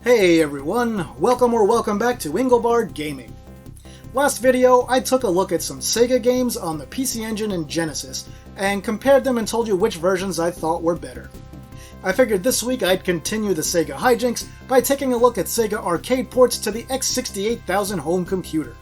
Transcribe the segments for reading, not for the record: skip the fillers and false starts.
Hey everyone, welcome back to Engelbart Gaming. Last video, I took a look at some Sega games on the PC Engine and Genesis, and compared them and told you which versions I thought were better. I figured this week I'd continue the Sega hijinks by taking a look at Sega arcade ports to the X68000 home computer.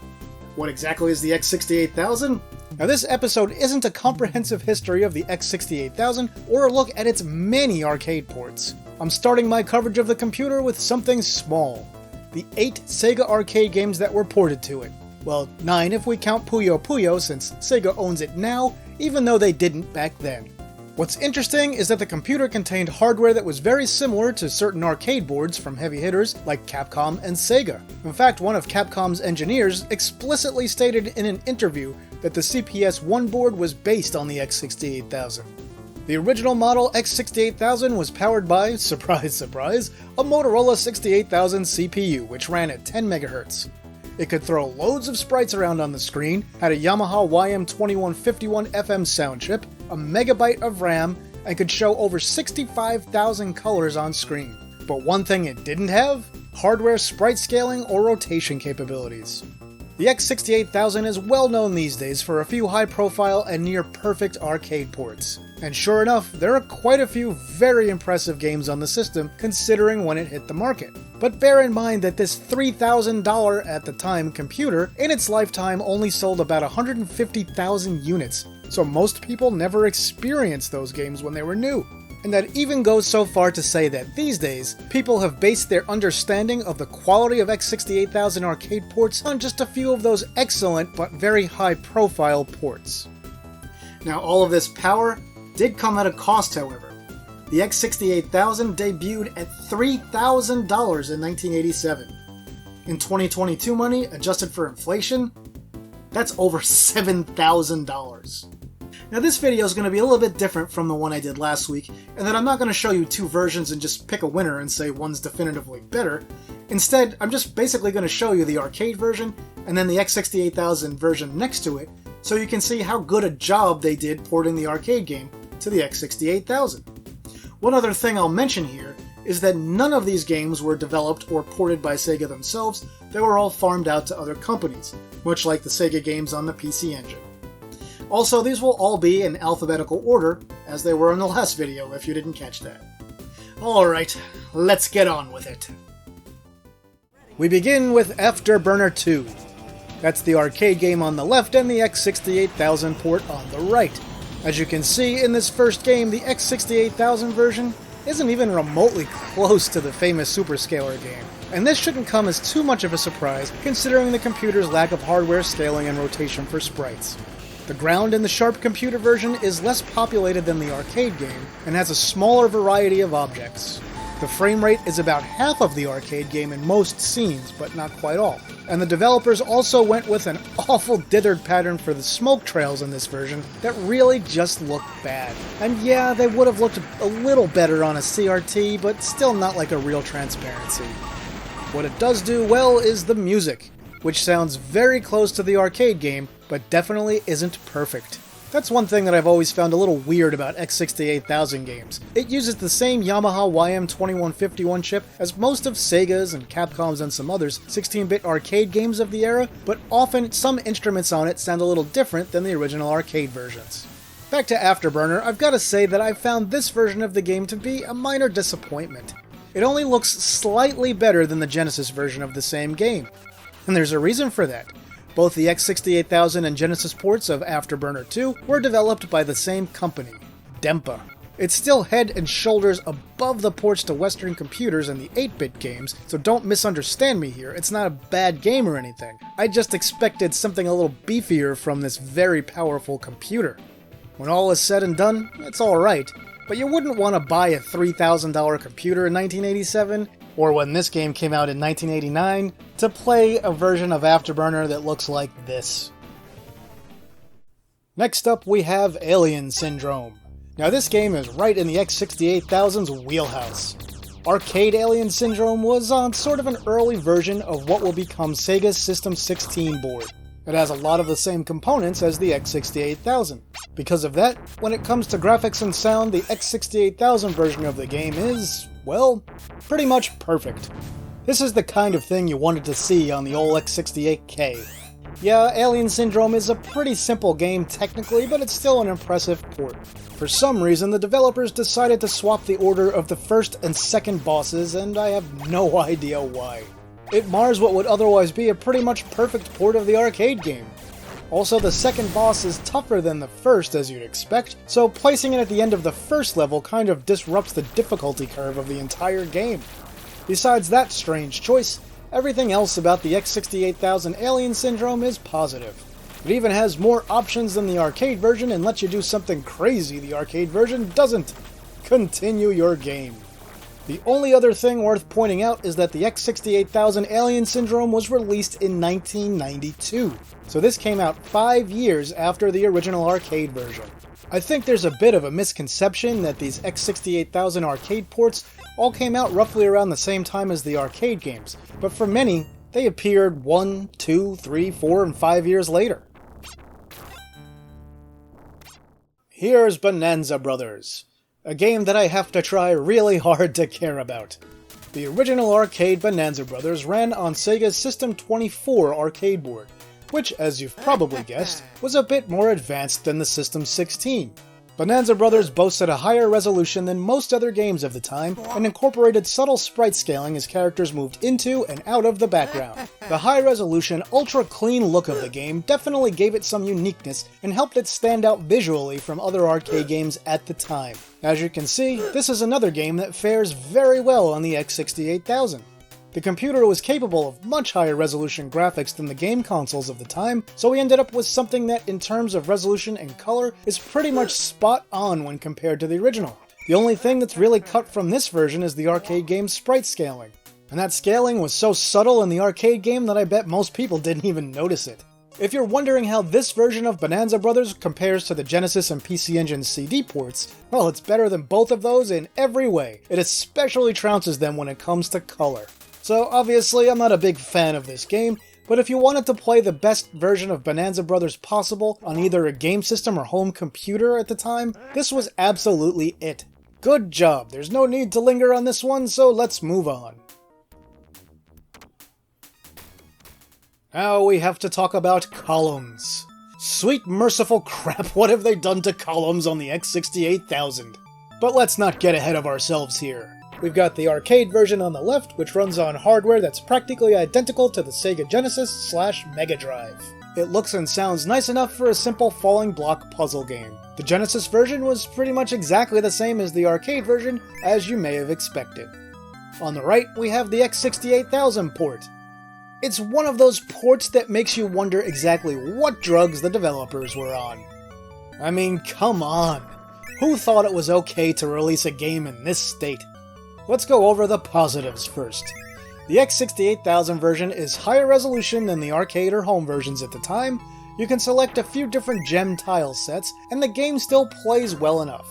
What exactly is the X68000? Now this episode isn't a comprehensive history of the X68000 or a look at its many arcade ports. I'm starting my coverage of the computer with something small. The 8 Sega arcade games that were ported to it. Well, 9 if we count Puyo Puyo since Sega owns it now, even though they didn't back then. What's interesting is that the computer contained hardware that was very similar to certain arcade boards from heavy hitters like Capcom and Sega. In fact, one of Capcom's engineers explicitly stated in an interview that the CPS-1 board was based on the X68000. The original model X68000 was powered by, surprise surprise, a Motorola 68000 CPU which ran at 10 MHz. It could throw loads of sprites around on the screen, had a Yamaha YM2151 FM sound chip, a megabyte of RAM, and could show over 65,000 colors on screen. But one thing it didn't have? Hardware sprite scaling or rotation capabilities. The X68000 is well known these days for a few high-profile and near-perfect arcade ports. And sure enough, there are quite a few very impressive games on the system considering when it hit the market. But bear in mind that this $3,000 at the time computer in its lifetime only sold about 150,000 units, so most people never experienced those games when they were new. And that even goes so far to say that these days, people have based their understanding of the quality of X68000 arcade ports on just a few of those excellent but very high-profile ports. Now all of this power did come at a cost, however. The X68000 debuted at $3,000 in 1987. In 2022 money, adjusted for inflation, that's over $7,000. Now this video is going to be a little bit different from the one I did last week, in that I'm not going to show you two versions and just pick a winner and say one's definitively better. Instead, I'm just basically going to show you the arcade version, and then the X68000 version next to it, so you can see how good a job they did porting the arcade game to the X68000. One other thing I'll mention here is that none of these games were developed or ported by Sega themselves, they were all farmed out to other companies, much like the Sega games on the PC Engine. Also, these will all be in alphabetical order, as they were in the last video if you didn't catch that. Alright, let's get on with it. We begin with Afterburner II. That's the arcade game on the left and the X68000 port on the right. As you can see, in this first game, the X68000 version isn't even remotely close to the famous Superscaler game, and this shouldn't come as too much of a surprise considering the computer's lack of hardware scaling and rotation for sprites. The ground in the Sharp computer version is less populated than the arcade game, and has a smaller variety of objects. The frame rate is about half of the arcade game in most scenes, but not quite all. And the developers also went with an awful dithered pattern for the smoke trails in this version that really just looked bad. And yeah, they would have looked a little better on a CRT, but still not like a real transparency. What it does do well is the music, which sounds very close to the arcade game, but definitely isn't perfect. That's one thing that I've always found a little weird about X68000 games. It uses the same Yamaha YM2151 chip as most of Sega's and Capcom's and some others 16-bit arcade games of the era, but often some instruments on it sound a little different than the original arcade versions. Back to Afterburner, I've got to say that I found this version of the game to be a minor disappointment. It only looks slightly better than the Genesis version of the same game. And there's a reason for that. Both the X68000 and Genesis ports of Afterburner II were developed by the same company, Dempa. It's still head and shoulders above the ports to Western computers and the 8-bit games, so don't misunderstand me here, it's not a bad game or anything. I just expected something a little beefier from this very powerful computer. When all is said and done, it's alright, but you wouldn't want to buy a $3,000 computer in 1987, or when this game came out in 1989, to play a version of Afterburner that looks like this. Next up we have Alien Syndrome. Now this game is right in the X68000's wheelhouse. Arcade Alien Syndrome was on sort of an early version of what will become Sega's System 16 board. It has a lot of the same components as the X68000. Because of that, when it comes to graphics and sound, the X68000 version of the game is, well, pretty much perfect. This is the kind of thing you wanted to see on the old X68K. Yeah, Alien Syndrome is a pretty simple game technically, but it's still an impressive port. For some reason, the developers decided to swap the order of the first and second bosses, and I have no idea why. It mars what would otherwise be a pretty much perfect port of the arcade game. Also, the second boss is tougher than the first, as you'd expect, so placing it at the end of the first level kind of disrupts the difficulty curve of the entire game. Besides that strange choice, everything else about the X68000 Alien Syndrome is positive. It even has more options than the arcade version and lets you do something crazy the arcade version doesn't. Continue your game. The only other thing worth pointing out is that the X68000 Alien Syndrome was released in 1992, so this came out 5 years after the original arcade version. I think there's a bit of a misconception that these X68000 arcade ports all came out roughly around the same time as the arcade games, but for many, they appeared 1, 2, 3, 4, and 5 years later. Here's Bonanza Brothers, a game that I have to try really hard to care about. The original arcade Bonanza Brothers ran on Sega's System 24 arcade board, which, as you've probably guessed, was a bit more advanced than the System 16. Bonanza Brothers boasted a higher resolution than most other games of the time, and incorporated subtle sprite scaling as characters moved into and out of the background. The high-resolution, ultra-clean look of the game definitely gave it some uniqueness and helped it stand out visually from other arcade games at the time. As you can see, this is another game that fares very well on the X68000. The computer was capable of much higher resolution graphics than the game consoles of the time, so we ended up with something that, in terms of resolution and color, is pretty much spot on when compared to the original. The only thing that's really cut from this version is the arcade game's sprite scaling. And that scaling was so subtle in the arcade game that I bet most people didn't even notice it. If you're wondering how this version of Bonanza Brothers compares to the Genesis and PC Engine CD ports, well, it's better than both of those in every way. It especially trounces them when it comes to color. So obviously I'm not a big fan of this game, but if you wanted to play the best version of Bonanza Brothers possible on either a game system or home computer at the time, this was absolutely it. Good job, there's no need to linger on this one, so let's move on. Now we have to talk about columns. Sweet merciful crap, what have they done to columns on the X68000? But let's not get ahead of ourselves here. We've got the arcade version on the left, which runs on hardware that's practically identical to the Sega Genesis / Mega Drive. It looks and sounds nice enough for a simple falling block puzzle game. The Genesis version was pretty much exactly the same as the arcade version, as you may have expected. On the right, we have the X68000 port. It's one of those ports that makes you wonder exactly what drugs the developers were on. I mean, come on! Who thought it was okay to release a game in this state? Let's go over the positives first. The X68000 version is higher resolution than the arcade or home versions at the time, you can select a few different gem tile sets, and the game still plays well enough.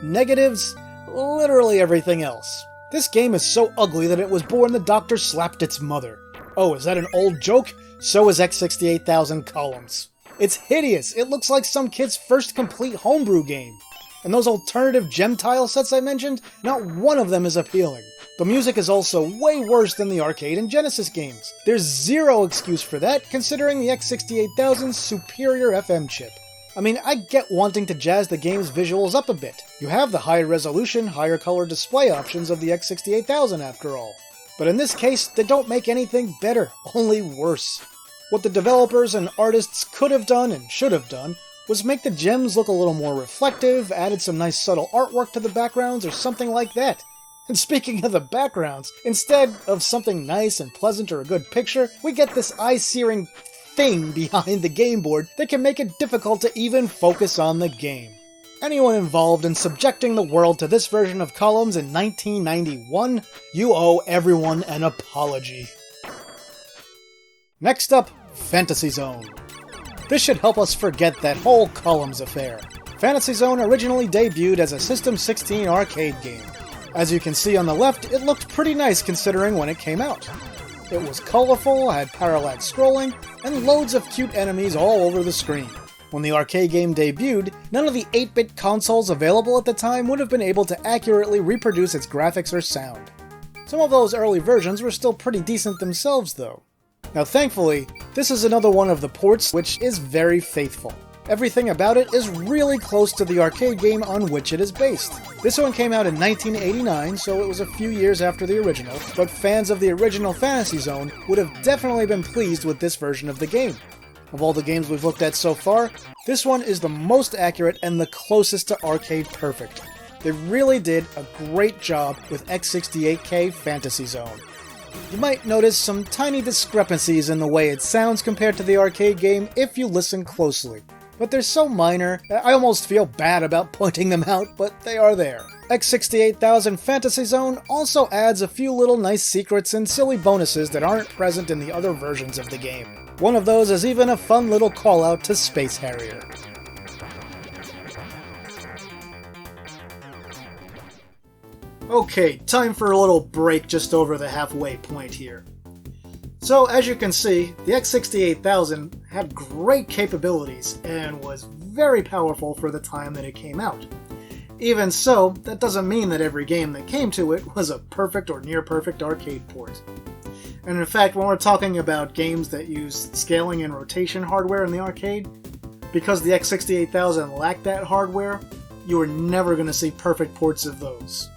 Negatives? Literally everything else. This game is so ugly that it was born the doctor slapped its mother. Oh, is that an old joke? So is X68000 Columns. It's hideous, it looks like some kid's first complete homebrew game. And those alternative gem tile sets I mentioned, not one of them is appealing. The music is also way worse than the arcade and Genesis games. There's zero excuse for that, considering the X68000's superior FM chip. I mean, I get wanting to jazz the game's visuals up a bit. You have the higher resolution, higher color display options of the X68000 after all. But in this case, they don't make anything better, only worse. What the developers and artists could have done and should have done was make the gems look a little more reflective, added some nice subtle artwork to the backgrounds or something like that. And speaking of the backgrounds, instead of something nice and pleasant or a good picture, we get this eye-searing thing behind the game board that can make it difficult to even focus on the game. Anyone involved in subjecting the world to this version of Columns in 1991, you owe everyone an apology. Next up, Fantasy Zone. This should help us forget that whole Columns affair. Fantasy Zone originally debuted as a System 16 arcade game. As you can see on the left, it looked pretty nice considering when it came out. It was colorful, had parallax scrolling, and loads of cute enemies all over the screen. When the arcade game debuted, none of the 8-bit consoles available at the time would have been able to accurately reproduce its graphics or sound. Some of those early versions were still pretty decent themselves though. Now thankfully, this is another one of the ports which is very faithful. Everything about it is really close to the arcade game on which it is based. This one came out in 1989, so it was a few years after the original, but fans of the original Fantasy Zone would have definitely been pleased with this version of the game. Of all the games we've looked at so far, this one is the most accurate and the closest to arcade perfect. They really did a great job with X68K Fantasy Zone. You might notice some tiny discrepancies in the way it sounds compared to the arcade game if you listen closely. But they're so minor that I almost feel bad about pointing them out, but they are there. X68000 Fantasy Zone also adds a few little nice secrets and silly bonuses that aren't present in the other versions of the game. One of those is even a fun little call out to Space Harrier. Okay, time for a little break just over the halfway point here. So, as you can see, the X68000 had great capabilities and was very powerful for the time that it came out. Even so, that doesn't mean that every game that came to it was a perfect or near-perfect arcade port. And in fact, when we're talking about games that use scaling and rotation hardware in the arcade, because the X68000 lacked that hardware, you were never going to see perfect ports of those.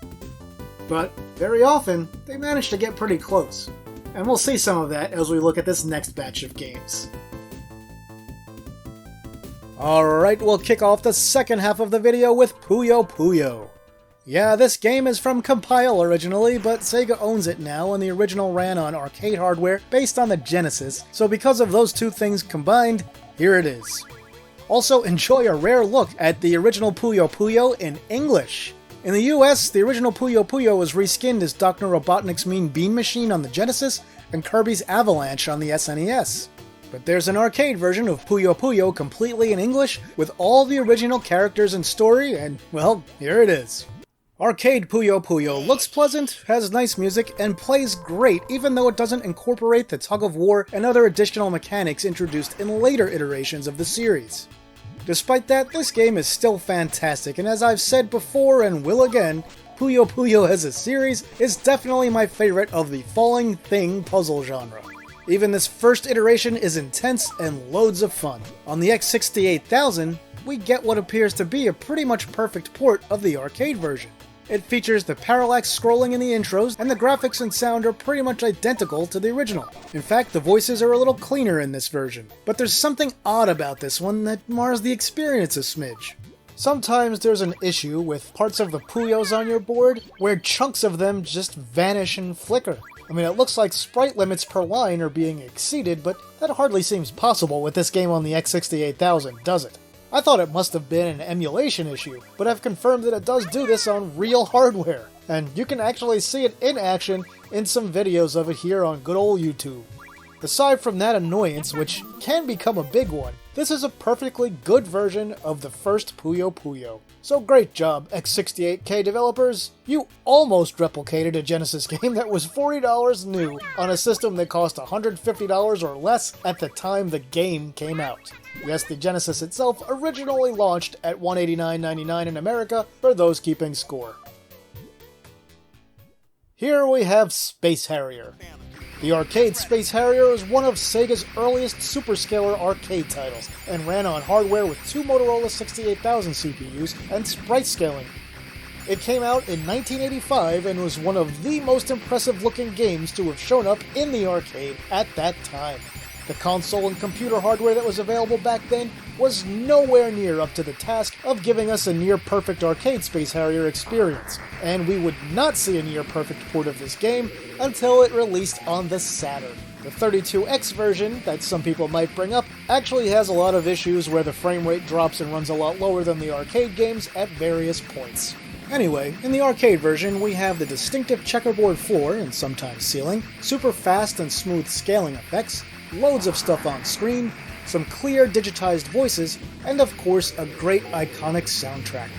But, very often, they managed to get pretty close. And we'll see some of that as we look at this next batch of games. Alright, we'll kick off the second half of the video with Puyo Puyo. Yeah, this game is from Compile originally, but Sega owns it now, and the original ran on arcade hardware based on the Genesis, so because of those two things combined, here it is. Also, enjoy a rare look at the original Puyo Puyo in English. In the US, the original Puyo Puyo was reskinned as Dr. Robotnik's Mean Bean Machine on the Genesis and Kirby's Avalanche on the SNES. But there's an arcade version of Puyo Puyo completely in English with all the original characters and story, and, well, here it is. Arcade Puyo Puyo looks pleasant, has nice music, and plays great even though it doesn't incorporate the tug-of-war and other additional mechanics introduced in later iterations of the series. Despite that, this game is still fantastic, and as I've said before and will again, Puyo Puyo as a series is definitely my favorite of the falling thing puzzle genre. Even this first iteration is intense and loads of fun. On the X68000, we get what appears to be a pretty much perfect port of the arcade version. It features the parallax scrolling in the intros, and the graphics and sound are pretty much identical to the original. In fact, the voices are a little cleaner in this version. But there's something odd about this one that mars the experience a smidge. Sometimes there's an issue with parts of the Puyos on your board where chunks of them just vanish and flicker. I mean, it looks like sprite limits per line are being exceeded, but that hardly seems possible with this game on the X68000, does it? I thought it must have been an emulation issue, but I've confirmed that it does do this on real hardware, and you can actually see it in action in some videos of it here on good old YouTube. Aside from that annoyance, which can become a big one, this is a perfectly good version of the first Puyo Puyo. So great job, X68K developers! You almost replicated a Genesis game that was $40 new on a system that cost $150 or less at the time the game came out. Yes, the Genesis itself originally launched at $189.99 in America for those keeping score. Here we have Space Harrier. The arcade Space Harrier is one of Sega's earliest superscalar arcade titles, and ran on hardware with two Motorola 68000 CPUs and sprite scaling. It came out in 1985 and was one of the most impressive looking games to have shown up in the arcade at that time. The console and computer hardware that was available back then was nowhere near up to the task of giving us a near-perfect arcade Space Harrier experience, and we would not see a near-perfect port of this game until it released on the Saturn. The 32X version, that some people might bring up, actually has a lot of issues where the frame rate drops and runs a lot lower than the arcade games at various points. Anyway, in the arcade version, we have the distinctive checkerboard floor, and sometimes ceiling, super fast and smooth scaling effects, loads of stuff on screen, some clear digitized voices, and of course a great iconic soundtrack.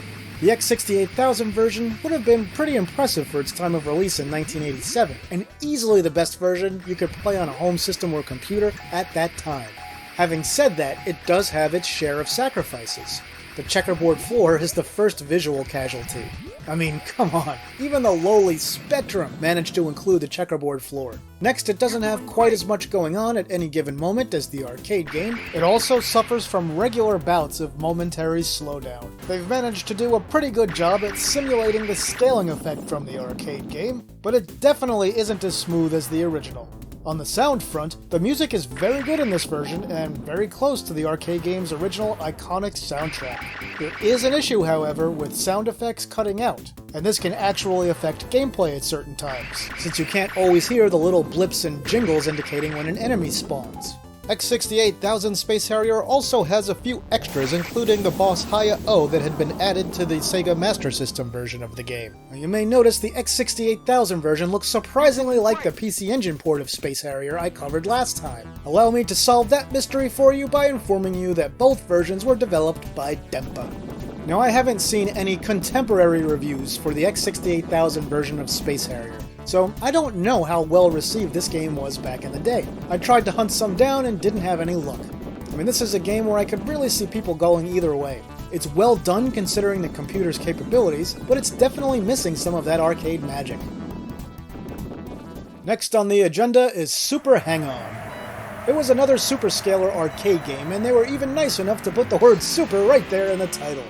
The X68000 version would have been pretty impressive for its time of release in 1987, and easily the best version you could play on a home system or computer at that time. Having said that, it does have its share of sacrifices. The checkerboard floor is the first visual casualty. I mean, come on, even the lowly Spectrum managed to include the checkerboard floor. Next, it doesn't have quite as much going on at any given moment as the arcade game. It also suffers from regular bouts of momentary slowdown. They've managed to do a pretty good job at simulating the scaling effect from the arcade game, but it definitely isn't as smooth as the original. On the sound front, the music is very good in this version and very close to the arcade game's original iconic soundtrack. There is an issue, however, with sound effects cutting out, and this can actually affect gameplay at certain times, since you can't always hear the little blips and jingles indicating when an enemy spawns. X68000 Space Harrier also has a few extras, including the boss Haya-O that had been added to the Sega Master System version of the game. Now, you may notice the X68000 version looks surprisingly like the PC Engine port of Space Harrier I covered last time. Allow me to solve that mystery for you by informing you that both versions were developed by Dempa. Now, I haven't seen any contemporary reviews for the X68000 version of Space Harrier, so I don't know how well received this game was back in the day. I tried to hunt some down and didn't have any luck. I mean, this is a game where I could really see people going either way. It's well done considering the computer's capabilities, but it's definitely missing some of that arcade magic. Next on the agenda is Super Hang-On. It was another Superscaler arcade game, and they were even nice enough to put the word Super right there in the title.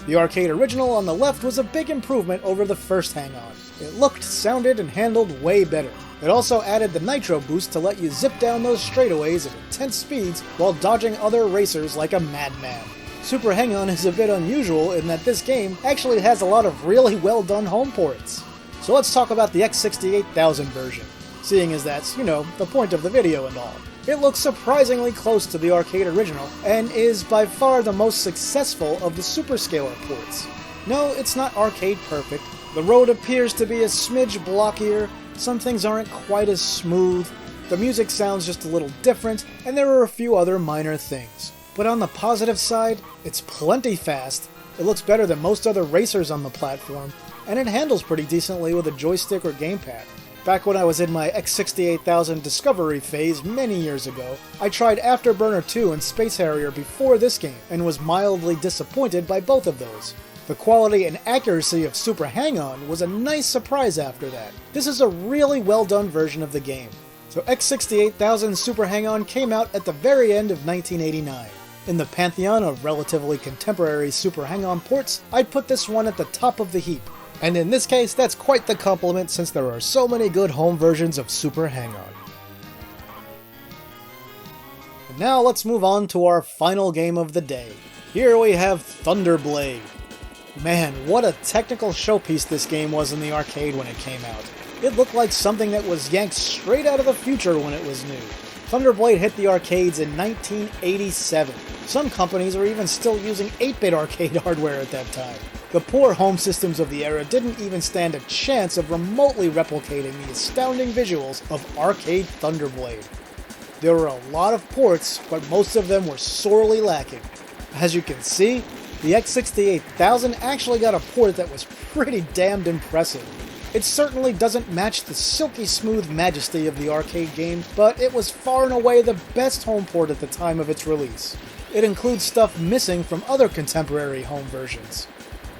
The arcade original on the left was a big improvement over the first Hang-On. It looked, sounded, and handled way better. It also added the nitro boost to let you zip down those straightaways at intense speeds while dodging other racers like a madman. Super Hang-On is a bit unusual in that this game actually has a lot of really well done home ports. So let's talk about the X68000 version, seeing as that's, the point of the video and all. It looks surprisingly close to the arcade original, and is by far the most successful of the Superscaler ports. No, it's not arcade perfect. The road appears to be a smidge blockier, some things aren't quite as smooth, the music sounds just a little different, and there are a few other minor things. But on the positive side, it's plenty fast, it looks better than most other racers on the platform, and it handles pretty decently with a joystick or gamepad. Back when I was in my X68000 discovery phase many years ago, I tried Afterburner II and Space Harrier before this game, and was mildly disappointed by both of those. The quality and accuracy of Super Hang-On was a nice surprise after that. This is a really well done version of the game. So X68000 Super Hang-On came out at the very end of 1989. In the pantheon of relatively contemporary Super Hang-On ports, I'd put this one at the top of the heap. And in this case, that's quite the compliment since there are so many good home versions of Super Hang-On. And now let's move on to our final game of the day. Here we have Thunderblade. Man, what a technical showpiece this game was in the arcade when it came out. It looked like something that was yanked straight out of the future when it was new. Thunderblade hit the arcades in 1987. Some companies were even still using 8-bit arcade hardware at that time. The poor home systems of the era didn't even stand a chance of remotely replicating the astounding visuals of arcade Thunderblade. There were a lot of ports, but most of them were sorely lacking. As you can see, the X68000 actually got a port that was pretty damned impressive. It certainly doesn't match the silky smooth majesty of the arcade game, but it was far and away the best home port at the time of its release. It includes stuff missing from other contemporary home versions.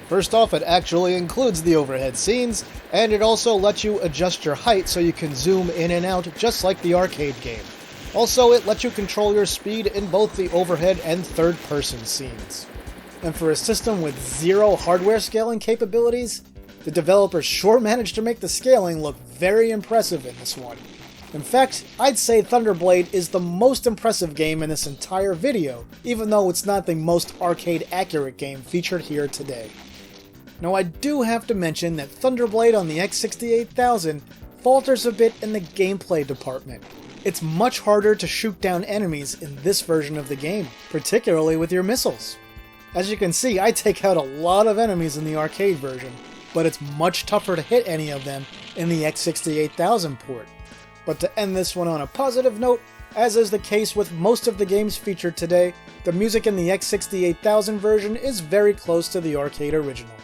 First off, it actually includes the overhead scenes, and it also lets you adjust your height so you can zoom in and out just like the arcade game. Also, it lets you control your speed in both the overhead and third-person scenes. And for a system with zero hardware scaling capabilities, the developers sure managed to make the scaling look very impressive in this one. In fact, I'd say Thunderblade is the most impressive game in this entire video, even though it's not the most arcade-accurate game featured here today. Now, I do have to mention that Thunderblade on the X68000 falters a bit in the gameplay department. It's much harder to shoot down enemies in this version of the game, particularly with your missiles. As you can see, I take out a lot of enemies in the arcade version, but it's much tougher to hit any of them in the X68000 port. But to end this one on a positive note, as is the case with most of the games featured today, the music in the X68000 version is very close to the arcade original.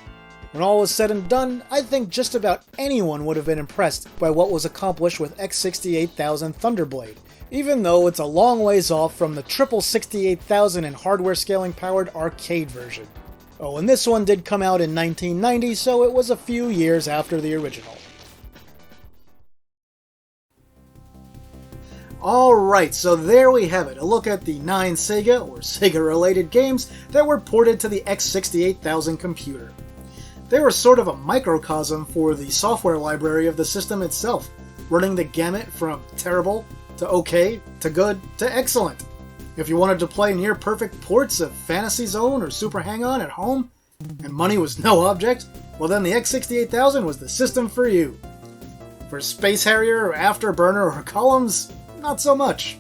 When all was said and done, I think just about anyone would have been impressed by what was accomplished with X68000 Thunderblade, even though it's a long ways off from the triple 68000 and hardware scaling powered arcade version. Oh, and this one did come out in 1990, so it was a few years after the original. Alright, so there we have it, a look at the 9 Sega, or Sega-related games that were ported to the X68000 computer. They were sort of a microcosm for the software library of the system itself, running the gamut from terrible, to okay, to good, to excellent. If you wanted to play near-perfect ports of Fantasy Zone or Super Hang-On at home, and money was no object, well then the X68000 was the system for you. For Space Harrier, or Afterburner, or Columns, not so much.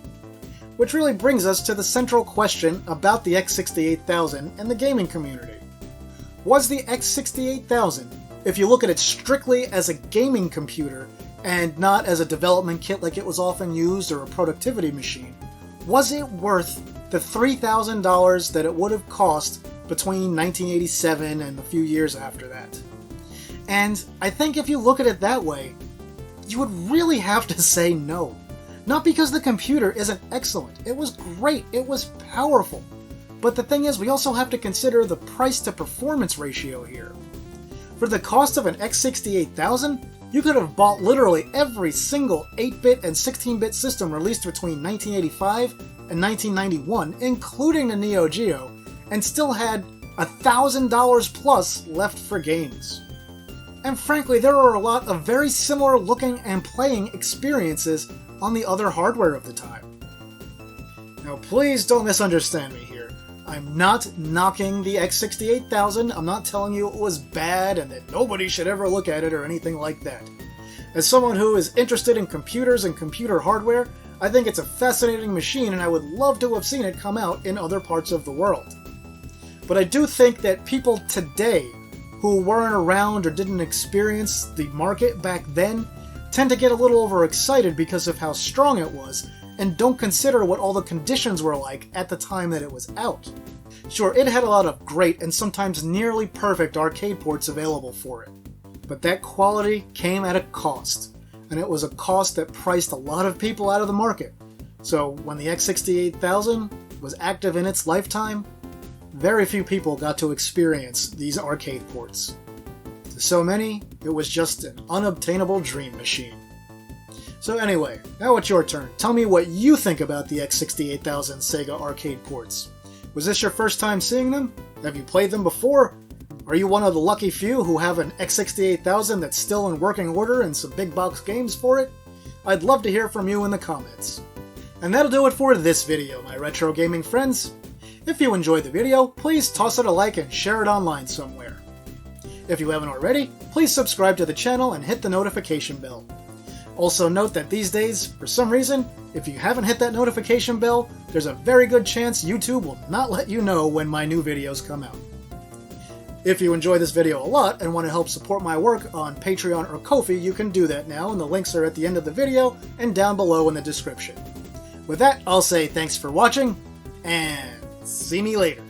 Which really brings us to the central question about the X68000 and the gaming community. Was the X68000, if you look at it strictly as a gaming computer, and not as a development kit like it was often used or a productivity machine, was it worth the $3,000 that it would have cost between 1987 and a few years after that? And I think if you look at it that way, you would really have to say no. Not because the computer isn't excellent, it was great, it was powerful. But the thing is, we also have to consider the price to performance ratio here. For the cost of an X68000, you could have bought literally every single 8-bit and 16-bit system released between 1985 and 1991, including the Neo Geo, and still had $1,000 plus left for games. And frankly, there are a lot of very similar looking and playing experiences on the other hardware of the time. Now please don't misunderstand me here. I'm not knocking the X68000, I'm not telling you it was bad and that nobody should ever look at it or anything like that. As someone who is interested in computers and computer hardware, I think it's a fascinating machine and I would love to have seen it come out in other parts of the world. But I do think that people today who weren't around or didn't experience the market back then tend to get a little overexcited because of how strong it was, and don't consider what all the conditions were like at the time that it was out. Sure, it had a lot of great and sometimes nearly perfect arcade ports available for it, but that quality came at a cost, and it was a cost that priced a lot of people out of the market. So when the X68000 was active in its lifetime, very few people got to experience these arcade ports. To so many, it was just an unobtainable dream machine. So anyway, now it's your turn. Tell me what you think about the X68000 Sega arcade ports. Was this your first time seeing them? Have you played them before? Are you one of the lucky few who have an X68000 that's still in working order and some big box games for it? I'd love to hear from you in the comments. And that'll do it for this video, my retro gaming friends. If you enjoyed the video, please toss it a like and share it online somewhere. If you haven't already, please subscribe to the channel and hit the notification bell. Also note that these days, for some reason, if you haven't hit that notification bell, there's a very good chance YouTube will not let you know when my new videos come out. If you enjoy this video a lot and want to help support my work on Patreon or Ko-fi, you can do that now, and the links are at the end of the video and down below in the description. With that, I'll say thanks for watching, and see me later.